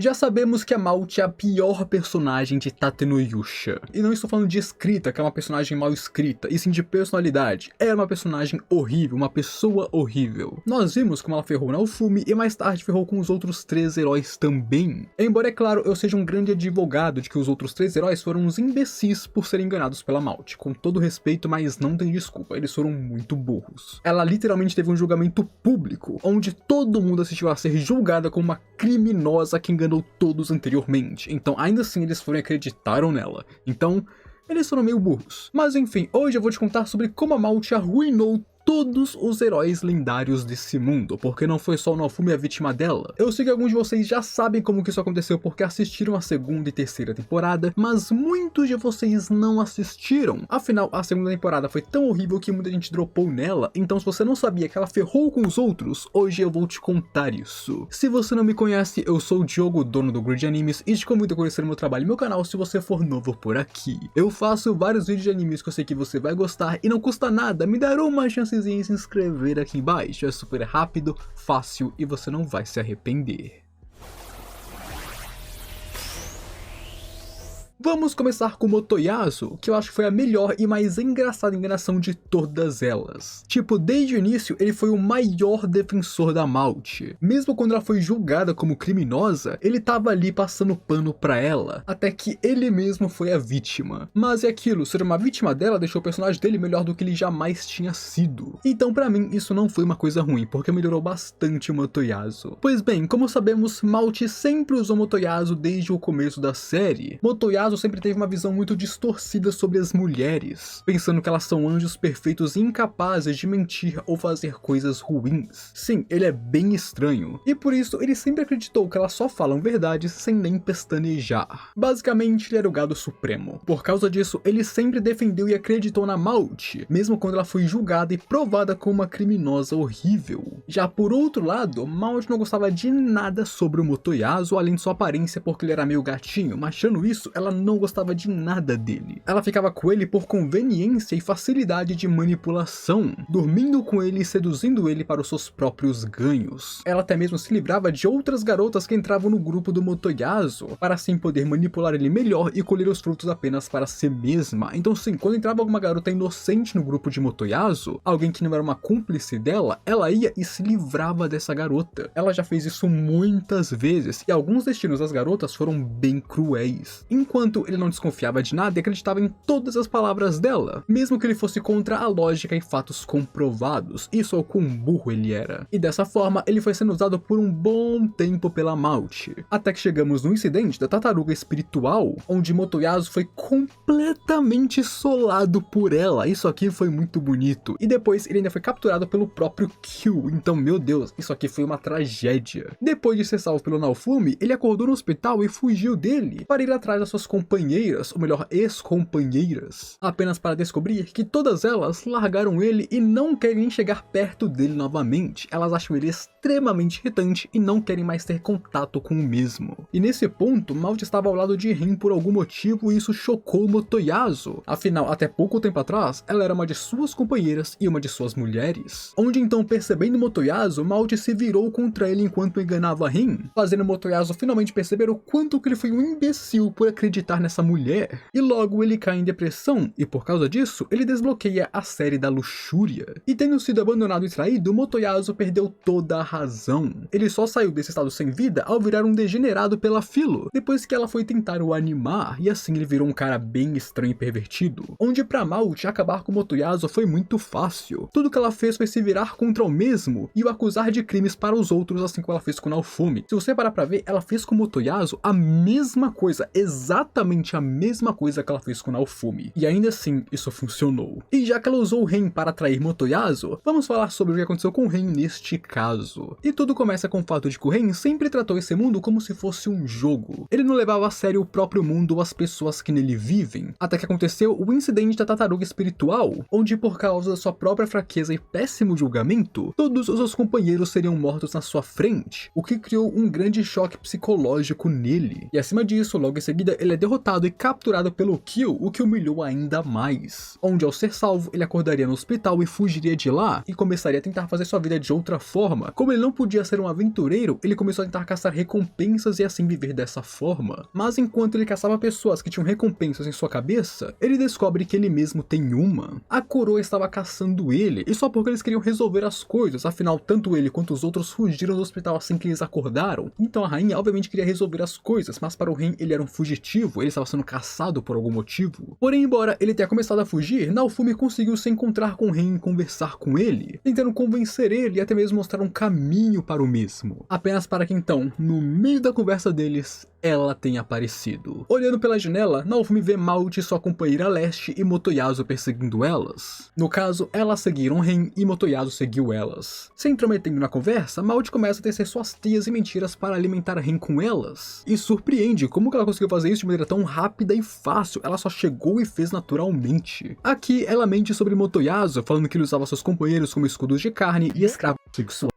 Já sabemos que a Malt é a pior personagem de Tate no Yusha. E não estou falando de escrita, que é uma personagem mal escrita, e sim de personalidade. É uma personagem horrível, uma pessoa horrível. Nós vimos como ela ferrou Naofumi e mais tarde ferrou com os outros 3 heróis também. Embora, é claro, eu seja um grande advogado de que os outros 3 heróis foram uns imbecis por serem enganados pela Malt. Com todo respeito, mas não tem desculpa, eles foram muito burros. Ela literalmente teve um julgamento público, onde todo mundo assistiu a ser julgada como uma criminosa que enganou todos anteriormente. Então, ainda assim, eles foram e acreditaram nela. Então, eles foram meio burros. Mas enfim, hoje eu vou te contar sobre como a Malt arruinou todos os heróis lendários desse mundo, porque não foi só o Naofumi a vítima dela. Eu sei que alguns de vocês já sabem como que isso aconteceu porque assistiram a segunda e terceira temporada, mas muitos de vocês não assistiram. Afinal, a segunda temporada foi tão horrível que muita gente dropou nela, então se você não sabia que ela ferrou com os outros, hoje eu vou te contar isso. Se você não me conhece, eu sou o Diogo, dono do Grid Animes, e te convido a conhecer meu trabalho e meu canal se você for novo por aqui. Eu faço vários vídeos de animes que eu sei que você vai gostar e não custa nada me dar uma chance em se inscrever aqui embaixo. É super rápido, fácil e você não vai se arrepender. Vamos começar com Motoyasu, que eu acho que foi a melhor e mais engraçada enganação de todas elas. Tipo, desde o início ele foi o maior defensor da Malt. Mesmo quando ela foi julgada como criminosa, ele tava ali passando pano pra ela, até que ele mesmo foi a vítima. Mas é aquilo, ser uma vítima dela deixou o personagem dele melhor do que ele jamais tinha sido. Então pra mim isso não foi uma coisa ruim, porque melhorou bastante o Motoyasu. Pois bem, como sabemos, Malt sempre usou Motoyasu desde o começo da série. Motoyasu sempre teve uma visão muito distorcida sobre as mulheres, pensando que elas são anjos perfeitos e incapazes de mentir ou fazer coisas ruins. Sim, ele é bem estranho, e por isso ele sempre acreditou que elas só falam verdades sem nem pestanejar. Basicamente, ele era o gado supremo. Por causa disso, ele sempre defendeu e acreditou na Malt, mesmo quando ela foi julgada e provada como uma criminosa horrível. Já por outro lado, Malt não gostava de nada sobre o Motoyasu, além de sua aparência porque ele era meio gatinho, mas achando isso, ela não gostava de nada dele. Ela ficava com ele por conveniência e facilidade de manipulação, dormindo com ele e seduzindo ele para os seus próprios ganhos. Ela até mesmo se livrava de outras garotas que entravam no grupo do Motoyasu, para assim poder manipular ele melhor e colher os frutos apenas para si mesma. Então sim, quando entrava alguma garota inocente no grupo de Motoyasu, alguém que não era uma cúmplice dela, ela ia e se livrava dessa garota. Ela já fez isso muitas vezes, e alguns destinos das garotas foram bem cruéis. Enquanto ele não desconfiava de nada e acreditava em todas as palavras dela, mesmo que ele fosse contra a lógica e fatos comprovados. Isso é o quão burro ele era. E dessa forma, ele foi sendo usado por um bom tempo pela Malt. Até que chegamos no incidente da tartaruga espiritual, onde Motoyasu foi completamente solado por ela. Isso aqui foi muito bonito. E depois ele ainda foi capturado pelo próprio Kyu. Então, meu Deus, isso aqui foi uma tragédia. Depois de ser salvo pelo Naofumi, ele acordou no hospital e fugiu dele para ir atrás das suas companheiras, ou melhor, ex-companheiras, apenas para descobrir que todas elas largaram ele e não querem chegar perto dele novamente. Elas acham ele extremamente irritante e não querem mais ter contato com o mesmo. E nesse ponto, Malt estava ao lado de Rin por algum motivo e isso chocou Motoyasu. Afinal, até pouco tempo atrás, ela era uma de suas companheiras e uma de suas mulheres. Onde então, percebendo Motoyasu, Malt se virou contra ele enquanto enganava Rin, fazendo Motoyasu finalmente perceber o quanto que ele foi um imbecil por acreditar nessa mulher, e logo ele cai em depressão, e por causa disso, ele desbloqueia a série da luxúria. E tendo sido abandonado e traído, Motoyasu perdeu toda a razão. Ele só saiu desse estado sem vida ao virar um degenerado pela Philo, depois que ela foi tentar o animar, e assim ele virou um cara bem estranho e pervertido, onde pra Malt acabar com Motoyasu foi muito fácil. Tudo que ela fez foi se virar contra o mesmo, e o acusar de crimes para os outros, assim como ela fez com Naofumi. Se você parar pra ver, ela fez com Motoyasu a mesma coisa, exatamente a mesma coisa que ela fez com Naofumi. E ainda assim, isso funcionou. E já que ela usou o Ren para atrair Motoyasu, vamos falar sobre o que aconteceu com o Ren neste caso. E tudo começa com o fato de que o Ren sempre tratou esse mundo como se fosse um jogo. Ele não levava a sério o próprio mundo ou as pessoas que nele vivem. Até que aconteceu o incidente da tartaruga espiritual, onde por causa da sua própria fraqueza e péssimo julgamento, todos os seus companheiros seriam mortos na sua frente, o que criou um grande choque psicológico nele. E acima disso, logo em seguida, ele é derrotado e capturado pelo Kill, o que humilhou ainda mais. Onde, ao ser salvo, ele acordaria no hospital e fugiria de lá, e começaria a tentar fazer sua vida de outra forma. Como ele não podia ser um aventureiro, ele começou a tentar caçar recompensas e assim viver dessa forma. Mas enquanto ele caçava pessoas que tinham recompensas em sua cabeça, ele descobre que ele mesmo tem uma. A coroa estava caçando ele, e só porque eles queriam resolver as coisas, afinal tanto ele quanto os outros fugiram do hospital assim que eles acordaram. Então a rainha obviamente queria resolver as coisas, mas para o rei ele era um fugitivo, ele estava sendo caçado por algum motivo. Porém, embora ele tenha começado a fugir, Naofumi conseguiu se encontrar com o rei e conversar com ele, tentando convencer ele e até mesmo mostrar um caminho para o mesmo. Apenas para que então, no meio da conversa deles, ela tenha aparecido. Olhando pela janela, Naofumi vê Malte e sua companheira Leste e Motoyasu perseguindo elas. No caso, elas seguiram Ren e Motoyasu seguiu elas. Se intrometendo na conversa, Malte começa a tecer suas teias e mentiras para alimentar Ren com elas. E surpreende como que ela conseguiu fazer isso de maneira tão rápida e fácil, ela só chegou e fez naturalmente. Aqui, ela mente sobre Motoyasu, falando que ele usava seus companheiros como escudos de carne e escravos sexuais,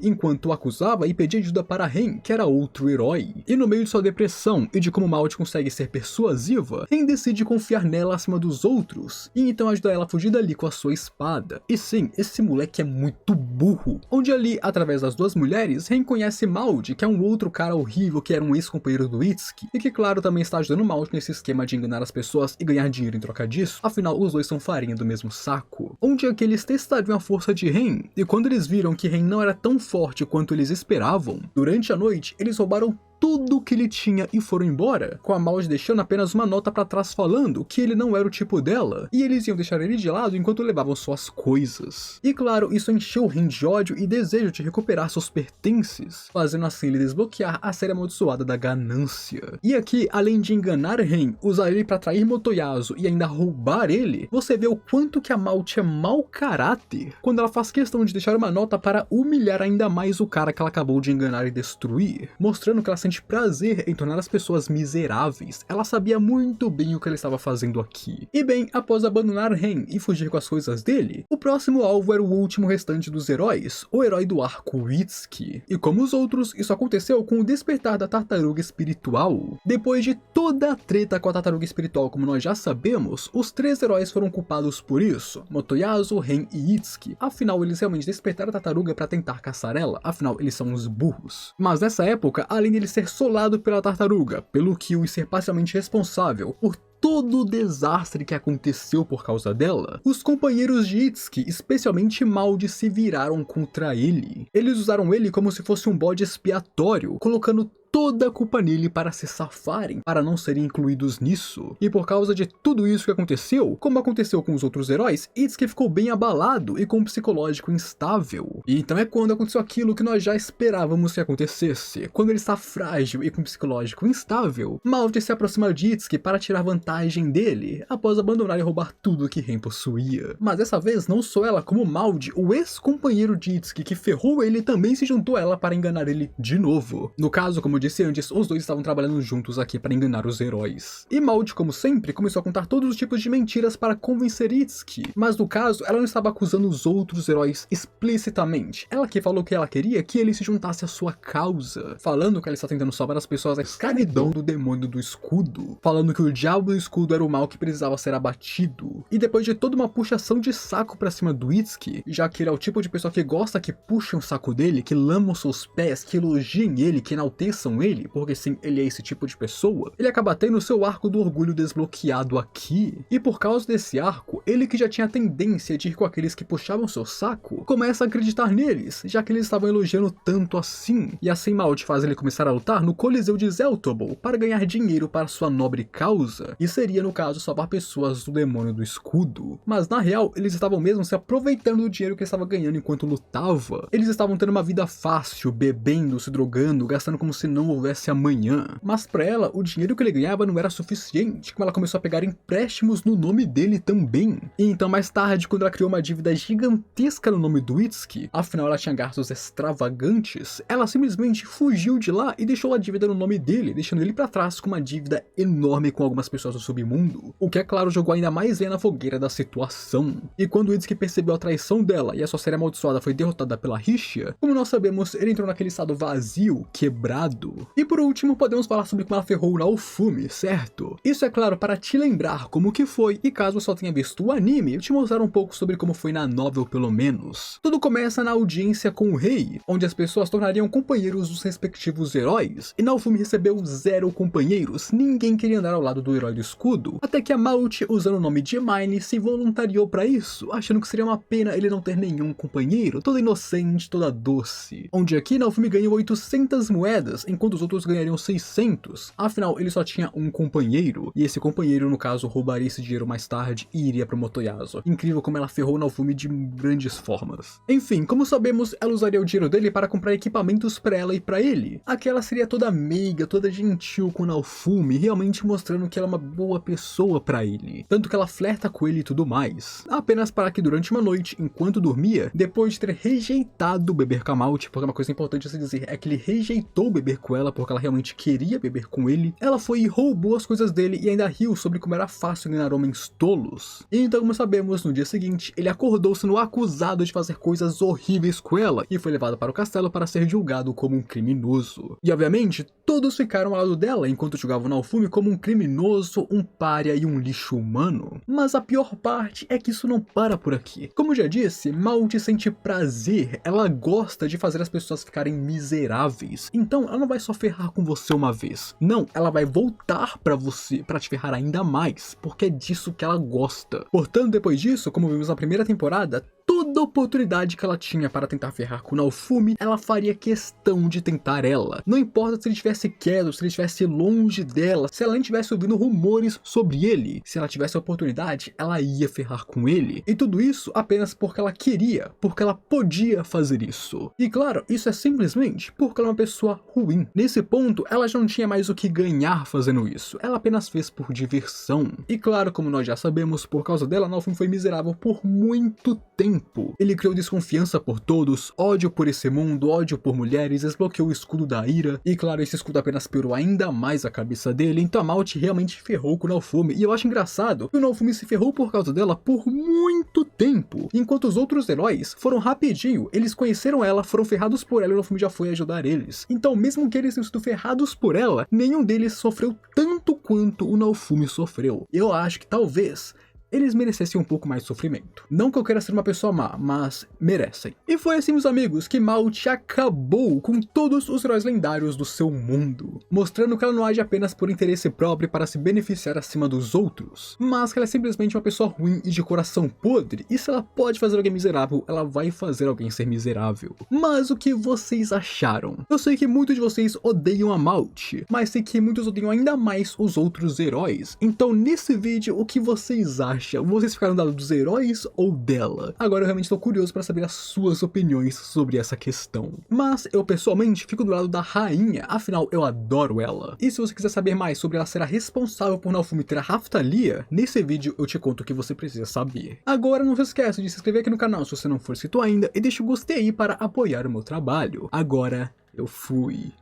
enquanto o acusava e pedia ajuda para Ren, que era outro herói. E no meio de sua depressão e de como Malte consegue ser persuasiva, Ren decide confiar nela acima dos outros, e então ajuda ela a fugir dali com a sua espada. E sim, esse moleque é muito burro. Onde ali, através das duas mulheres, Ren conhece Malte, que é um outro cara horrível que era um ex-companheiro do Itsuki, e que claro também está ajudando Malte nesse esquema de enganar as pessoas e ganhar dinheiro em troca disso, afinal os dois são farinha do mesmo saco. Onde é que eles testariam a força de Ren, e quando eles viram que Ren não era tão forte quanto eles esperavam, durante a noite eles roubaram tudo que ele tinha e foram embora, com a Malte deixando apenas uma nota pra trás falando que ele não era o tipo dela, e eles iam deixar ele de lado enquanto levavam suas coisas. E claro, isso encheu Ren de ódio e desejo de recuperar seus pertences, fazendo assim ele desbloquear a série amaldiçoada da ganância. E aqui, além de enganar Ren, usar ele pra atrair Motoyasu e ainda roubar ele, você vê o quanto que a Malte é mau caráter, quando ela faz questão de deixar uma nota para humilhar ainda mais o cara que ela acabou de enganar e destruir, mostrando que ela sente prazer em tornar as pessoas miseráveis. Ela sabia muito bem o que ela estava fazendo aqui. E bem, após abandonar Ren e fugir com as coisas dele, o próximo alvo era o último restante dos heróis, o herói do arco Itsuki. E como os outros, isso aconteceu com o despertar da tartaruga espiritual. Depois de toda a treta com a tartaruga espiritual, como nós já sabemos, os três heróis foram culpados por isso, Motoyasu, Ren e Itsuki. Afinal, eles realmente despertaram a tartaruga para tentar caçar ela, afinal, eles são uns burros. Mas nessa época, além de ser solado pela tartaruga, pelo Kill e ser parcialmente responsável por todo o desastre que aconteceu por causa dela, os companheiros de Itsuki, especialmente Malte, se viraram contra ele. Eles usaram ele como se fosse um bode expiatório, colocando toda a culpa nele para se safarem, para não serem incluídos nisso. E por causa de tudo isso que aconteceu, como aconteceu com os outros heróis, Itsuki ficou bem abalado e com um psicológico instável. E então é quando aconteceu aquilo que nós já esperávamos que acontecesse. Quando ele está frágil e com um psicológico instável, Malte se aproxima de Itsuki para tirar vantagem dele, após abandonar e roubar tudo que Ren possuía. Mas dessa vez, não só ela, como Malte, o ex-companheiro de Itsuki que ferrou ele, também se juntou a ela para enganar ele de novo. No caso, como eu disse antes, os dois estavam trabalhando juntos aqui para enganar os heróis. E Malte, como sempre, começou a contar todos os tipos de mentiras para convencer Itsuki, mas no caso, ela não estava acusando os outros heróis explicitamente. Ela que falou que ela queria que ele se juntasse à sua causa, falando que ela está tentando salvar as pessoas da escravidão do demônio do escudo, falando que o diabo do escudo era o mal que precisava ser abatido. E depois de toda uma puxação de saco pra cima do Itsuki, já que ele é o tipo de pessoa que gosta que puxem o saco dele, que lamam seus pés, que elogiem ele, que enalteçam ele, porque sim, ele é esse tipo de pessoa, ele acaba tendo seu arco do orgulho desbloqueado aqui. E por causa desse arco, ele que já tinha a tendência de ir com aqueles que puxavam seu saco, começa a acreditar neles, já que eles estavam elogiando tanto assim. E assim Malte faz ele começar a lutar no Coliseu de Zeltobel para ganhar dinheiro para sua nobre causa, e seria no caso salvar pessoas do demônio do escudo. Mas na real, eles estavam mesmo se aproveitando do dinheiro que ele estava ganhando enquanto lutava. Eles estavam tendo uma vida fácil, bebendo, se drogando, gastando como se não houvesse amanhã. Mas pra ela, o dinheiro que ele ganhava não era suficiente, como ela começou a pegar empréstimos no nome dele também. E então mais tarde, quando ela criou uma dívida gigantesca no nome do Itsuki, afinal ela tinha gastos extravagantes, ela simplesmente fugiu de lá e deixou a dívida no nome dele, deixando ele pra trás com uma dívida enorme com algumas pessoas do submundo, o que é claro jogou ainda mais lenha na fogueira da situação. E quando Itsuki percebeu a traição dela e a sua série amaldiçoada foi derrotada pela Rixia, como nós sabemos, ele entrou naquele estado vazio, quebrado, escudo. E por último, podemos falar sobre como ela ferrou o Naofumi, certo? Isso é claro para te lembrar como que foi, e caso só tenha visto o anime, eu te mostrar um pouco sobre como foi na novel pelo menos. Tudo começa na audiência com o rei, onde as pessoas tornariam companheiros dos respectivos heróis, e Naofumi recebeu 0 companheiros, ninguém queria andar ao lado do herói do escudo, até que a Maut, usando o nome de Mine, se voluntariou para isso, achando que seria uma pena ele não ter nenhum companheiro, toda inocente, toda doce. Onde aqui Naofumi ganhou 800 moedas, enquanto os outros ganhariam 600, afinal ele só tinha um companheiro, e esse companheiro no caso roubaria esse dinheiro mais tarde e iria para Motoyasu. Incrível como ela ferrou Naofumi de grandes formas. Enfim, como sabemos, ela usaria o dinheiro dele para comprar equipamentos para ela e para ele. Aqui ela seria toda meiga, toda gentil com Naofumi, realmente mostrando que ela é uma boa pessoa para ele, tanto que ela flerta com ele e tudo mais, apenas para que durante uma noite, enquanto dormia, depois de ter rejeitado beber com a Maut, porque uma coisa importante a se dizer é que ele rejeitou beber com ela porque ela realmente queria beber com ele, ela foi e roubou as coisas dele e ainda riu sobre como era fácil enganar homens tolos. E então, como sabemos, no dia seguinte, ele acordou sendo acusado de fazer coisas horríveis com ela e foi levado para o castelo para ser julgado como um criminoso. E obviamente, todos ficaram ao lado dela enquanto julgavam Naofumi como um criminoso, um pária e um lixo humano. Mas a pior parte é que isso não para por aqui. Como já disse, Maut sente prazer, ela gosta de fazer as pessoas ficarem miseráveis. Então ela não vai só ferrar com você uma vez. Não, ela vai voltar pra você, pra te ferrar ainda mais, porque é disso que ela gosta. Portanto, depois disso, como vimos na primeira temporada, toda oportunidade que ela tinha para tentar ferrar com Naofumi, ela faria questão de tentar ela. Não importa se ele estivesse quieto, se ele estivesse longe dela, se ela nem estivesse ouvindo rumores sobre ele. Se ela tivesse a oportunidade, ela ia ferrar com ele. E tudo isso apenas porque ela queria, porque ela podia fazer isso. E claro, isso é simplesmente porque ela é uma pessoa ruim. Nesse ponto, ela já não tinha mais o que ganhar fazendo isso. Ela apenas fez por diversão. E claro, como nós já sabemos, por causa dela, Naofumi foi miserável por muito tempo. Ele criou desconfiança por todos, ódio por esse mundo, ódio por mulheres, desbloqueou o escudo da ira, e claro, esse escudo apenas piorou ainda mais a cabeça dele, então a Maut realmente ferrou com o Naofumi, e eu acho engraçado que o Naofumi se ferrou por causa dela por muito tempo, enquanto os outros heróis foram rapidinho, eles conheceram ela, foram ferrados por ela e o Naofumi já foi ajudar eles. Então mesmo que eles tenham sido ferrados por ela, nenhum deles sofreu tanto quanto o Naofumi sofreu. Eu acho que talvez eles merecessem um pouco mais de sofrimento. Não que eu queira ser uma pessoa má, mas merecem. E foi assim, meus amigos, que Maut acabou com todos os heróis lendários do seu mundo, mostrando que ela não age apenas por interesse próprio para se beneficiar acima dos outros, mas que ela é simplesmente uma pessoa ruim e de coração podre, e se ela pode fazer alguém miserável, ela vai fazer alguém ser miserável. Mas o que vocês acharam? Eu sei que muitos de vocês odeiam a Maut, mas sei que muitos odeiam ainda mais os outros heróis, então nesse vídeo, o que vocês acham? Vocês ficaram do lado dos heróis ou dela? Agora eu realmente estou curioso para saber as suas opiniões sobre essa questão. Mas eu pessoalmente fico do lado da rainha, afinal eu adoro ela. E se você quiser saber mais sobre ela ser a responsável por Naofumi ter a Raphtalia, nesse vídeo eu te conto o que você precisa saber. Agora não se esqueça de se inscrever aqui no canal se você não for inscrito ainda e deixa o gostei aí para apoiar o meu trabalho. Agora eu fui.